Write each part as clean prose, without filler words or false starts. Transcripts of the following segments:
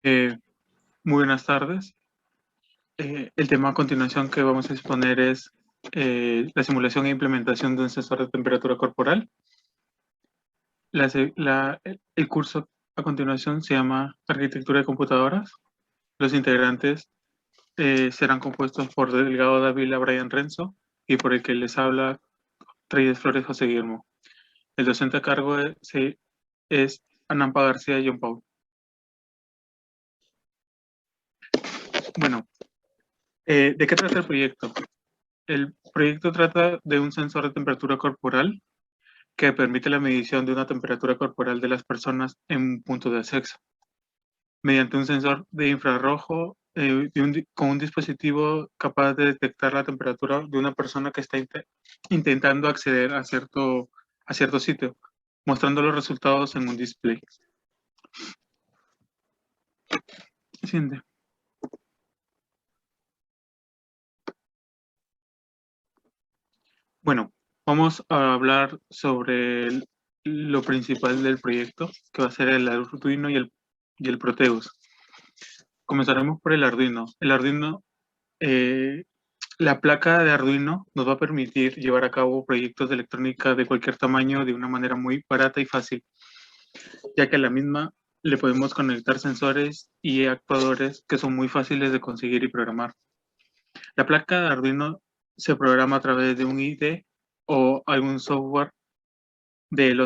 Eh, Muy buenas tardes. El tema a continuación que vamos a exponer es la simulación e implementación de un sensor de temperatura corporal. El curso a continuación se llama Arquitectura de Computadoras. Los integrantes serán compuestos por Delgado Dávila Brian Renzo y por el que les habla Treyes Flores José Guillermo. El docente a cargo es Anampa García John Paul. Bueno, ¿de qué trata el proyecto? El proyecto trata de un sensor de temperatura corporal que permite la medición de una temperatura corporal de las personas en un punto de acceso, mediante un sensor de infrarrojo con un dispositivo capaz de detectar la temperatura de una persona que está intentando acceder a cierto sitio, mostrando los resultados en un display. Siguiente. Bueno, vamos a hablar sobre lo principal del proyecto, que va a ser el Arduino y el Proteus. Comenzaremos por el Arduino. La placa de Arduino nos va a permitir llevar a cabo proyectos de electrónica de cualquier tamaño de una manera muy barata y fácil, ya que a la misma le podemos conectar sensores y actuadores que son muy fáciles de conseguir y programar. La placa de Arduino se programa a través de un IDE o algún software del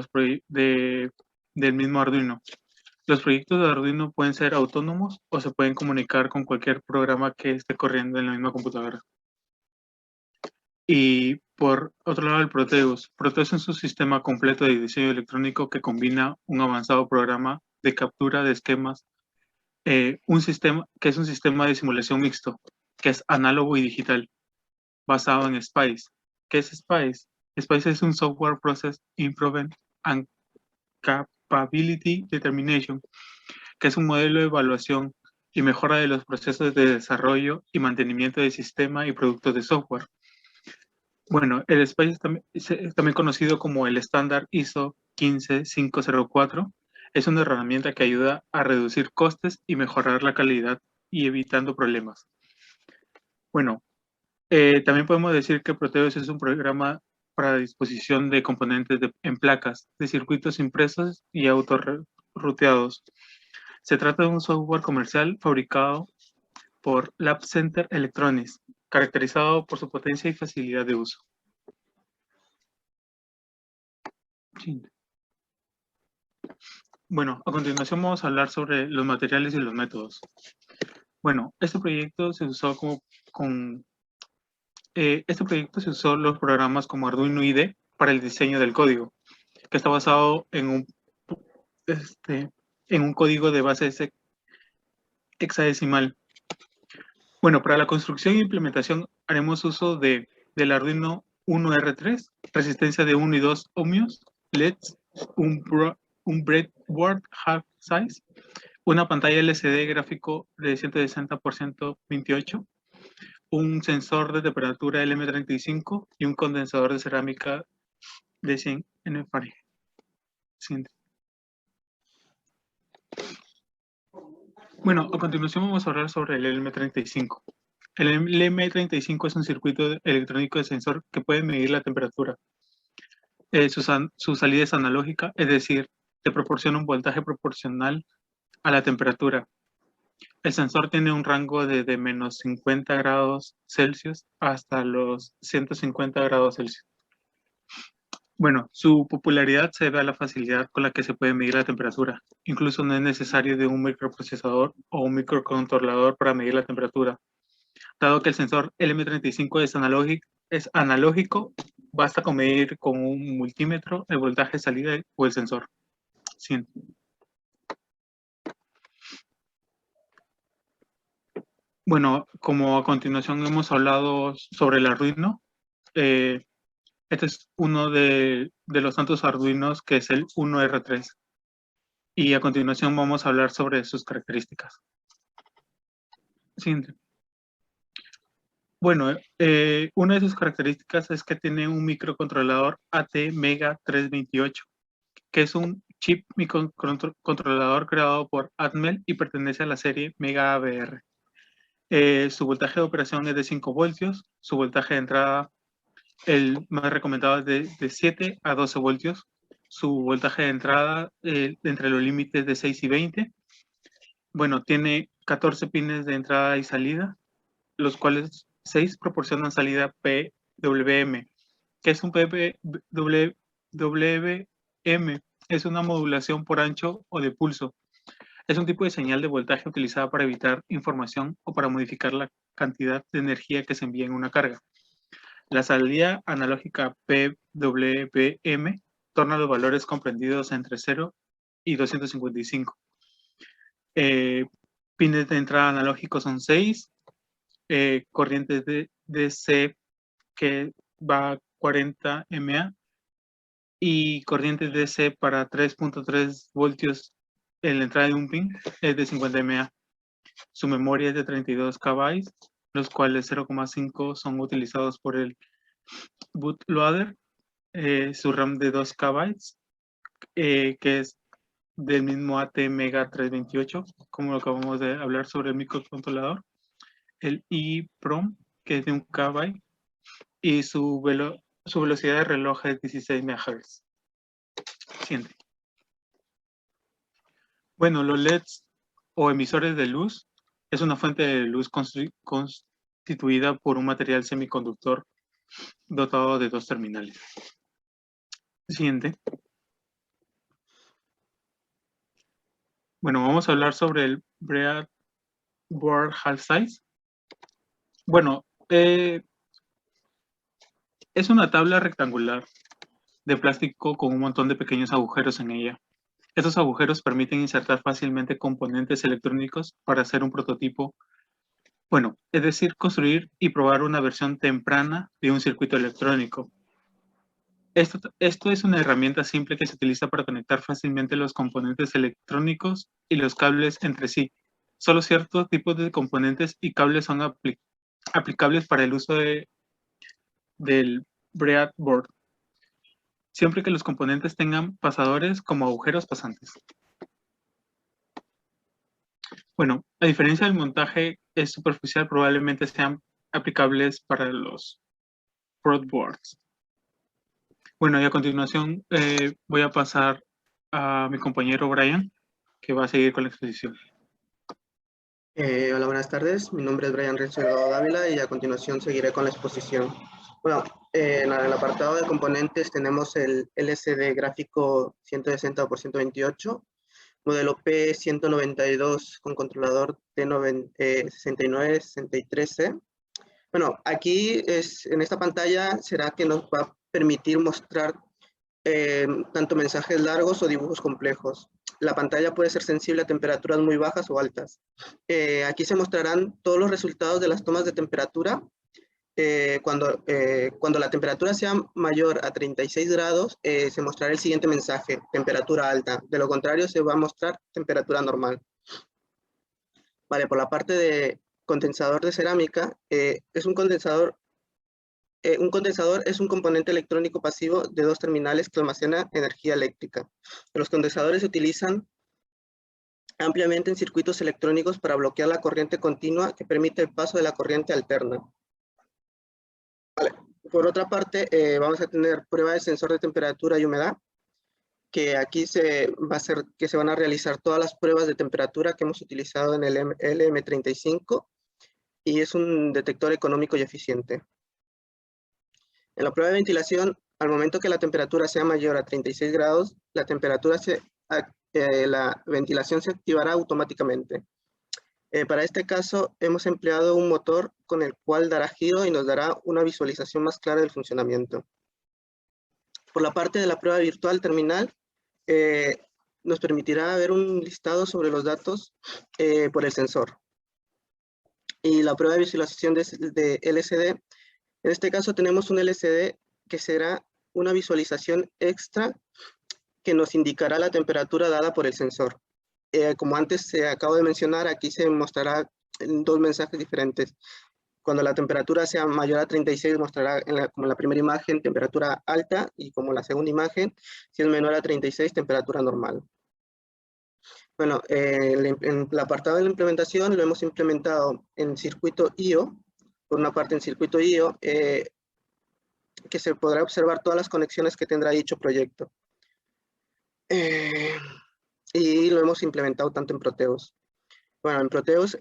mismo Arduino. Los proyectos de Arduino pueden ser autónomos o se pueden comunicar con cualquier programa que esté corriendo en la misma computadora. Y por otro lado, el Proteus. Proteus es un sistema completo de diseño electrónico que combina un avanzado programa de captura de esquemas, que es un sistema de simulación mixto, que es análogo y digital, basado en SPICE. ¿Qué es SPICE? SPICE es un Software Process Improvement and Capability Determination, que es un modelo de evaluación y mejora de los procesos de desarrollo y mantenimiento de sistema y productos de software. Bueno, el SPICE es también conocido como el estándar ISO 15504. Es una herramienta que ayuda a reducir costes y mejorar la calidad y evitando problemas. Bueno, también podemos decir que Proteus es un programa para disposición de componentes en placas, de circuitos impresos y autorruteados. Se trata de un software comercial fabricado por Lab Center Electronics, caracterizado por su potencia y facilidad de uso. Sí. Bueno, a continuación vamos a hablar sobre los materiales y los métodos. Bueno, este proyecto se usó los programas como Arduino IDE para el diseño del código, que está basado en un código de base hexadecimal. Bueno, para la construcción e implementación haremos uso del Arduino 1R3, resistencia de 1 y 2 ohmios, LEDs, un breadboard half size, una pantalla LCD gráfico de 160 por 128, un sensor de temperatura LM35 y un condensador de cerámica de 100 Fahrenheit. Bueno, a continuación vamos a hablar sobre el LM35. El LM35 es un circuito electrónico de sensor que puede medir la temperatura. Su salida es analógica, es decir, te proporciona un voltaje proporcional a la temperatura. El sensor tiene un rango de menos 50 grados Celsius hasta los 150 grados Celsius. Bueno, su popularidad se debe a la facilidad con la que se puede medir la temperatura. Incluso no es necesario de un microprocesador o un microcontrolador para medir la temperatura. Dado que el sensor LM35 es analógico, basta con medir con un multímetro el voltaje de salida o el sensor. Sí. Bueno, como a continuación hemos hablado sobre el Arduino, este es uno de los tantos Arduinos que es el 1R3. Y a continuación vamos a hablar sobre sus características. Siguiente. Bueno, una de sus características es que tiene un microcontrolador AT Mega 328, que es un chip microcontrolador creado por Atmel y pertenece a la serie Mega AVR. Su voltaje de operación es de 5 voltios, su voltaje de entrada, el más recomendado es de 7 a 12 voltios, su voltaje de entrada entre los límites de 6 y 20. Bueno, tiene 14 pines de entrada y salida, los cuales 6 proporcionan salida PWM. ¿Qué es un PWM? Es una modulación por ancho o de pulso. Es un tipo de señal de voltaje utilizada para evitar información o para modificar la cantidad de energía que se envía en una carga. La salida analógica PWM torna los valores comprendidos entre 0 y 255. Pines de entrada analógicos son 6, corrientes de DC que va a 40 mA y corrientes DC para 3.3 voltios en la entrada de un pin es de 50 mA. Su memoria es de 32 KB, los cuales 0,5 son utilizados por el bootloader. Su RAM de 2 KB, que es del mismo ATmega 328, como lo acabamos de hablar sobre el microcontrolador. El EEPROM, que es de 1 KB, y su velocidad de reloj es 16 MHz. Siguiente. Bueno, los LEDs o emisores de luz es una fuente de luz constituida por un material semiconductor dotado de 2 terminales. Siguiente. Bueno, vamos a hablar sobre el breadboard half size. Bueno, es una tabla rectangular de plástico con un montón de pequeños agujeros en ella. Estos agujeros permiten insertar fácilmente componentes electrónicos para hacer un prototipo, bueno, es decir, construir y probar una versión temprana de un circuito electrónico. Esto es una herramienta simple que se utiliza para conectar fácilmente los componentes electrónicos y los cables entre sí. Solo ciertos tipos de componentes y cables son aplicables para el uso del breadboard, siempre que los componentes tengan pasadores como agujeros pasantes. Bueno, a diferencia del montaje superficial, probablemente sean aplicables para los breadboards. Bueno, y a continuación voy a pasar a mi compañero Brian, que va a seguir con la exposición. Hola, buenas tardes. Mi nombre es Brian Renzo Dávila y a continuación seguiré con la exposición. Bueno, en el apartado de componentes tenemos el LCD gráfico 160 por 128, modelo P192 con controlador T6963C. Bueno, aquí en esta pantalla será que nos va a permitir mostrar tanto mensajes largos o dibujos complejos. La pantalla puede ser sensible a temperaturas muy bajas o altas. Aquí se mostrarán todos los resultados de las tomas de temperatura. Cuando la temperatura sea mayor a 36 grados, se mostrará el siguiente mensaje, temperatura alta. De lo contrario, se va a mostrar temperatura normal. Vale, por la parte de condensador de cerámica, un condensador es un componente electrónico pasivo de 2 terminales que almacena energía eléctrica. Los condensadores se utilizan ampliamente en circuitos electrónicos para bloquear la corriente continua que permite el paso de la corriente alterna. Vale. Por otra parte, vamos a tener prueba de sensor de temperatura y humedad, que aquí se van a realizar todas las pruebas de temperatura que hemos utilizado en el LM35 y es un detector económico y eficiente. En la prueba de ventilación, al momento que la temperatura sea mayor a 36 grados, la ventilación se activará automáticamente. Para este caso, hemos empleado un motor con el cual dará giro y nos dará una visualización más clara del funcionamiento. Por la parte de la prueba virtual terminal, nos permitirá ver un listado sobre los datos por el sensor. Y la prueba de visualización de LCD, en este caso tenemos un LCD que será una visualización extra que nos indicará la temperatura dada por el sensor. Como antes acabo de mencionar, aquí se mostrará 2 mensajes diferentes. Cuando la temperatura sea mayor a 36, mostrará como en la primera imagen temperatura alta, y como la segunda imagen, si es menor a 36, temperatura normal. Bueno, en el apartado de la implementación lo hemos implementado en circuito IO, por una parte en circuito IO, que se podrá observar todas las conexiones que tendrá dicho proyecto. Y lo hemos implementado tanto en Proteus. Bueno, en Proteus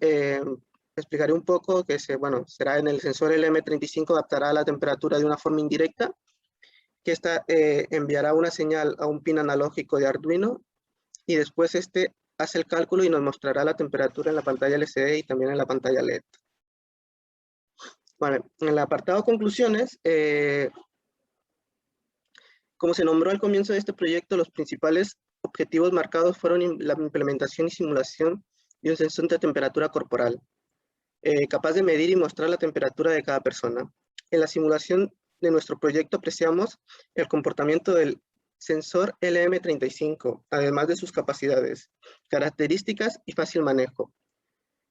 explicaré un poco que será en el sensor LM35, adaptará la temperatura de una forma indirecta, que esta enviará una señal a un pin analógico de Arduino, y después este hace el cálculo y nos mostrará la temperatura en la pantalla LCD y también en la pantalla LED. Vale, en el apartado conclusiones, como se nombró al comienzo de este proyecto, los principales objetivos marcados fueron la implementación y simulación de un sensor de temperatura corporal, capaz de medir y mostrar la temperatura de cada persona. En la simulación de nuestro proyecto apreciamos el comportamiento del sensor LM35, además de sus capacidades, características y fácil manejo.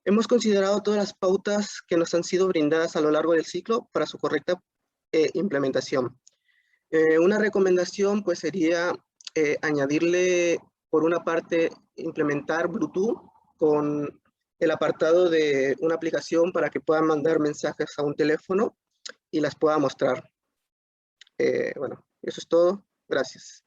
Hemos considerado todas las pautas que nos han sido brindadas a lo largo del ciclo para su correcta implementación. Una recomendación pues sería añadirle, por una parte, implementar Bluetooth con el apartado de una aplicación para que puedan mandar mensajes a un teléfono y las pueda mostrar. Bueno, eso es todo. Gracias.